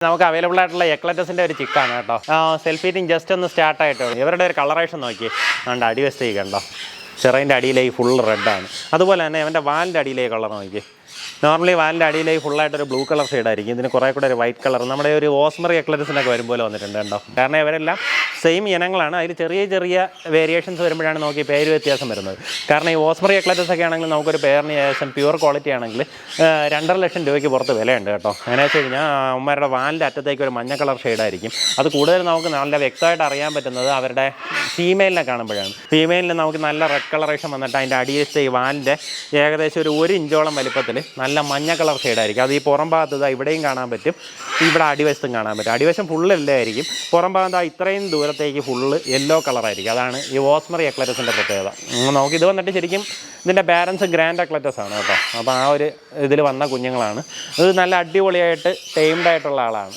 നമുക്ക് അവൈലബിൾ ആയിട്ടുള്ള എക്ലറ്റസിൻ്റെ ഒരു ചിക്കാണ് കേട്ടോ. സെൽഫ് ഹീറ്റിംഗ് ജസ്റ്റ് ഒന്ന് സ്റ്റാർട്ട് ആയിട്ട് ഇവരുടെ ഒരു കളറേഷൻ നോക്കി അതുകൊണ്ട് അടിവശത്തേക്ക് കണ്ടോ, ചെറൈൻ്റെ അടിയിലേക്ക് ഫുൾ റെഡാണ്. അതുപോലെ തന്നെ അവൻ്റെ വാലിൻ്റെ അടിയിലേക്ക് കളർ നോക്കി. നോർമലി വാലിൻ്റെ അടിയിലേക്ക് ഫുള്ളായിട്ടൊരു ബ്ലൂ കളർ ഷെയ്ഡായിരിക്കും. ഇതിന് കുറേ കൂടെ ഒരു വൈറ്റ് കളർ നമ്മുടെ ഒരു ഓസ്മറി എക്ലറ്റസിനൊക്കെ വരുമ്പോൾ വന്നിട്ടുണ്ട് കേട്ടോ. കാരണം ഇവരെല്ലാം സെയിം ഇനങ്ങളാണ്, അതിൽ ചെറിയ ചെറിയ വേരിയേഷൻസ് വരുമ്പോഴാണ് നോക്കി പേര് വ്യത്യാസം വരുന്നത്. കാരണം ഈ ഓസ്മറി എക്ലറ്റസ് ഒക്കെ ആണെങ്കിൽ നമുക്കൊരു പേരിന് ശേഷം പ്യുവർ ക്വാളിറ്റി ആണെങ്കിൽ 2.5 ലക്ഷം രൂപയ്ക്ക് പുറത്ത് വിലയുണ്ട് കേട്ടോ. അങ്ങനെ വെച്ച് കഴിഞ്ഞാൽ അമ്മമാരുടെ വാലിൻ്റെ അറ്റത്തേക്ക് ഒരു മഞ്ഞ കളർ ഷെയ്ഡായിരിക്കും. അത് കൂടുതൽ നമുക്ക് നല്ല വ്യക്തമായിട്ട് അറിയാൻ പറ്റുന്നത് അവരുടെ ഫീമെയിലിനെ കാണുമ്പോഴാണ്. ഫീമെയിലിന് നമുക്ക് നല്ല റെഡ് കളറേഷൻ വന്നിട്ട് അതിൻ്റെ അടിവശത്തെ ഈ വാലിൻ്റെ ഏകദേശം ഒരു 1 ഇഞ്ചോളം വലിപ്പത്തിൽ നല്ല മഞ്ഞ കളർ ഷെയ്ഡായിരിക്കും. അത് ഈ പുറം ഭാഗത്ത് ഇവിടെയും കാണാൻ പറ്റും, ഇവിടെ അടിവശത്തും കാണാൻ പറ്റും. അടിവശം ഫുള്ള് യെല്ലോ ആയിരിക്കും, പുറം ഭാഗത്ത് ഇത്രയും ദൂരത്തേക്ക് ഫുള്ള് യെല്ലോ കളറായിരിക്കും. അതാണ് ഈ ഓസ്മറി എക്ലറ്റസിൻ്റെ പ്രത്യേകത. നമുക്ക് ഇത് വന്നിട്ട് ശരിക്കും ഇതിൻ്റെ പാരൻസ് ഗ്രാൻഡ് എക്ലറ്റസ് ആണ് കേട്ടോ. അപ്പോൾ ആ ഒരു ഇതിൽ വന്ന കുഞ്ഞുങ്ങളാണ്. ഇത് നല്ല അടിപൊളിയായിട്ട് ടൈംഡ് ആയിട്ടുള്ള ആളാണ്.